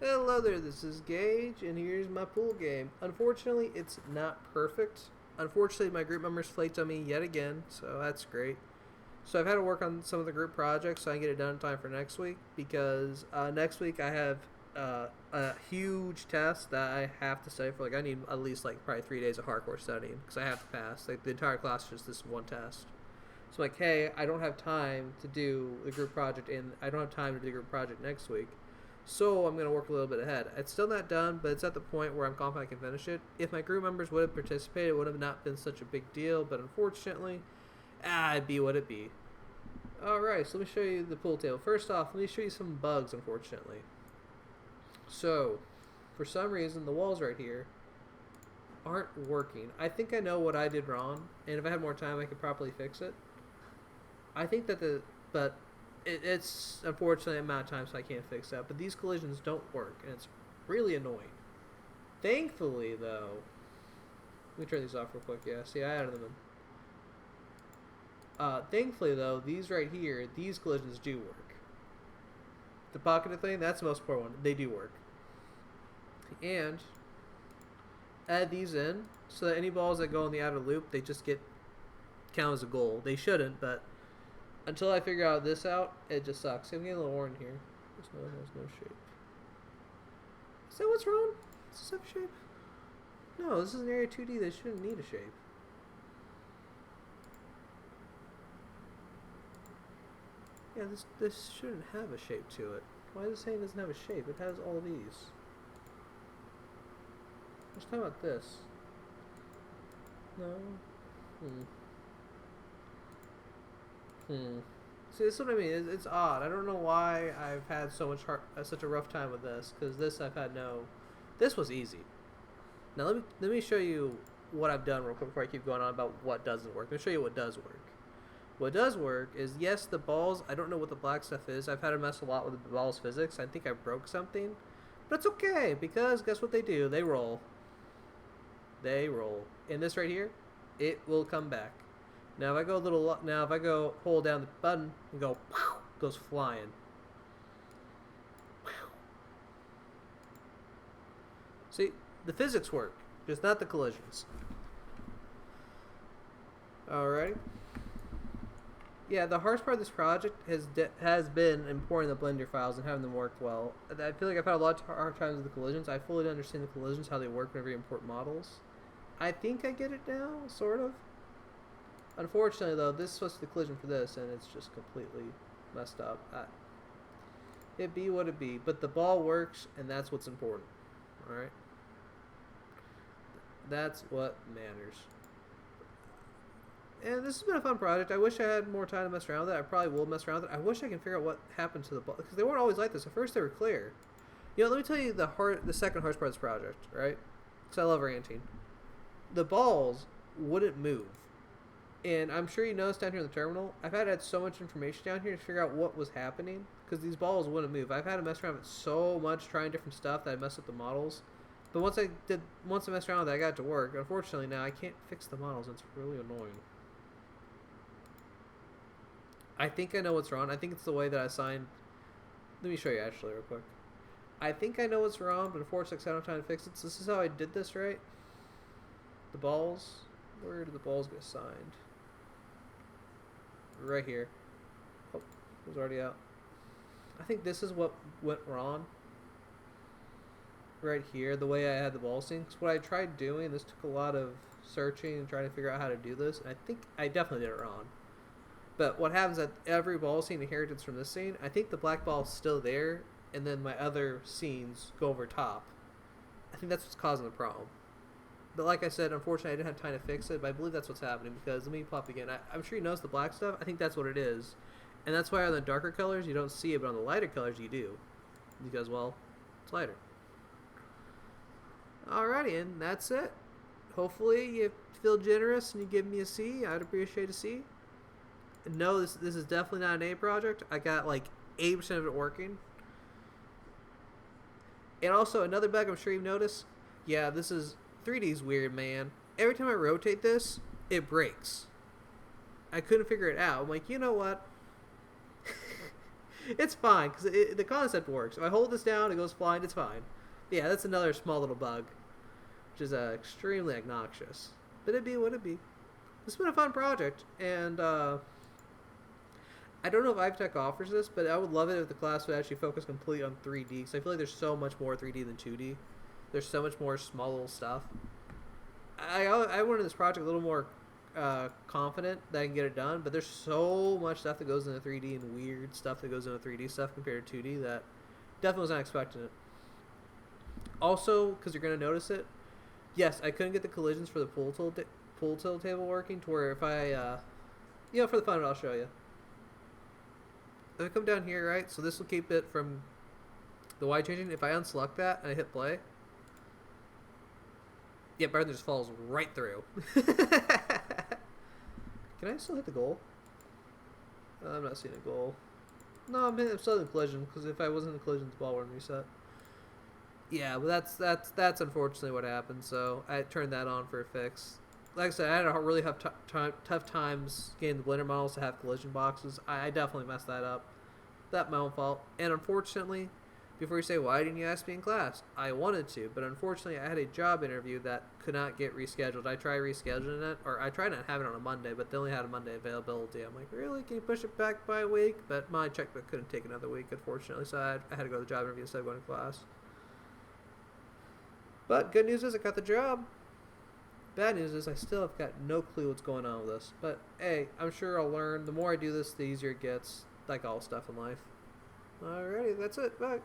Hello there, this is Gage, and here's my pool game. Unfortunately, it's not perfect. Unfortunately, my group members flaked on me yet again, so that's great. So I've had to work on some of the group projects so I can get it done in time for next week, because next week I have a huge test that I have to study for. Like, I need at least, like, probably 3 days of hardcore studying, because I have to pass. Like, the entire class is just this one test. So I'm like, hey, I don't have time to do the group project, and I don't have time to do the group project next week. So I'm going to work a little bit ahead. It's still not done, but it's at the point where I'm confident I can finish it. If my group members would have participated, it would have not been such a big deal, but unfortunately, it'd be what it be. Alright, so let me show you the pool table. First off, let me show you some bugs, unfortunately. So, for some reason, the walls right here aren't working. I think I know what I did wrong, and if I had more time, I could properly fix it. I think that it's unfortunately amount of time, so I can't fix that. But these collisions don't work, and it's really annoying. Thankfully, though, let me turn these off real quick. Yeah, see, I added them in. Thankfully, though, these right here, these collisions do work. The pocketed thing, that's the most important one. They do work. And add these in so that any balls that go in the outer loop, they just get count as a goal. They shouldn't, but until I figure out this out, it just sucks. I'm getting a little orange here. There's no shape. Is that what's wrong? Does this have a shape? No, this is an area 2D. They shouldn't need a shape. Yeah, this shouldn't have a shape to it. Why is it saying it doesn't have a shape? It has all these. Let's talk about this. No. See, this is what I mean. It's odd. I don't know why I've had such a rough time with this. Because this I've had no. This was easy. Now let me show you what I've done real quick before I keep going on about what doesn't work. Let me show you what does work. What does work is, yes, the balls. I don't know what the black stuff is. I've had to mess a lot with the balls physics. I think I broke something, but it's okay because guess what they do? They roll. They roll. And this right here, it will come back. Now if I go hold down the button and go, goes flying. See, the physics work, just not the collisions. Alrighty. Yeah, the hardest part of this project has been importing the Blender files and having them work well. I feel like I've had a lot of hard times with the collisions. I fully understand the collisions, how they work whenever you import models. I think I get it now, sort of. Unfortunately, though, this is supposed to be the collision for this, and it's just completely messed up. It be what it be, but the ball works, and that's what's important. Alright? That's what matters. And this has been a fun project. I wish I had more time to mess around with it. I probably will mess around with it. I wish I can figure out what happened to the ball, because they weren't always like this. At first, they were clear. You know, let me tell you the second hardest part of this project, right? Because I love ranting. The balls wouldn't move. And I'm sure you noticed down here in the terminal, I've had to add so much information down here to figure out what was happening, because these balls wouldn't move. I've had to mess around with it so much, trying different stuff, that I messed up the models. But once I messed around with it, I got it to work. Unfortunately, now I can't fix the models. It's really annoying. I think I know what's wrong. I think it's the way that I assigned. Let me show you actually real quick. I think I know what's wrong, but unfortunately, I don't have time to fix it. So this is how I did this, right? The balls. Where did the balls get assigned? Right here. Oh, it was already out. I think this is what went wrong. Right here, the way I had the ball synced. What I tried doing, this took a lot of searching and trying to figure out how to do this. And I think I definitely did it wrong. But what happens is that every ball scene inheritance from this scene, I think the black ball is still there, and then my other scenes go over top. I think that's what's causing the problem. But like I said, unfortunately, I didn't have time to fix it, but I believe that's what's happening, because let me pop again. I'm sure you noticed the black stuff. I think that's what it is. And that's why on the darker colors, you don't see it, but on the lighter colors, you do. Because, well, it's lighter. Alrighty, and that's it. Hopefully, you feel generous and you give me a C. I'd appreciate a C. No, this is definitely not an A project. I got like 80% of it working. And also, another bug I'm sure you've noticed. Yeah, this is 3D's weird, man. Every time I rotate this, it breaks. I couldn't figure it out. I'm like, you know what? It's fine because the concept works. If I hold this down, it goes flying. It's fine. Yeah, that's another small little bug, which is extremely obnoxious. But it'd be what it'd be. It's been a fun project, and I don't know if IveTech offers this, but I would love it if the class would actually focus completely on 3D. Because I feel like there's so much more 3D than 2D. There's so much more small little stuff. I wanted this project a little more confident that I can get it done, but there's so much stuff that goes into 3D and weird stuff that goes into 3D stuff compared to 2D that definitely was not expecting it. Also, because you're going to notice it, yes, I couldn't get the collisions for the pool tilt table working to where if I, for the fun of it, I'll show you. If I come down here, right, so this will keep it from the Y changing. If I unselect that and I hit play, yeah, Barton just falls right through. Can I still hit the goal? I'm not seeing a goal. No, I'm still in collision, because if I wasn't in collision, the ball wouldn't reset. Yeah, but that's unfortunately what happened, so I turned that on for a fix. Like I said, I had a really tough times getting the blender models to have collision boxes. I definitely messed that up. That's my own fault. And unfortunately, before you say, why didn't you ask me in class? I wanted to, but unfortunately I had a job interview that could not get rescheduled. I tried rescheduling it, or I tried not having it on a Monday, but they only had a Monday availability. I'm like, really? Can you push it back by a week? But my checkbook couldn't take another week, unfortunately, so I had to go to the job interview instead of going to class. But good news is I got the job. Bad news is I still have got no clue what's going on with this. But hey, I'm sure I'll learn. The more I do this, the easier it gets, like all stuff in life. Alrighty, that's it. Bye.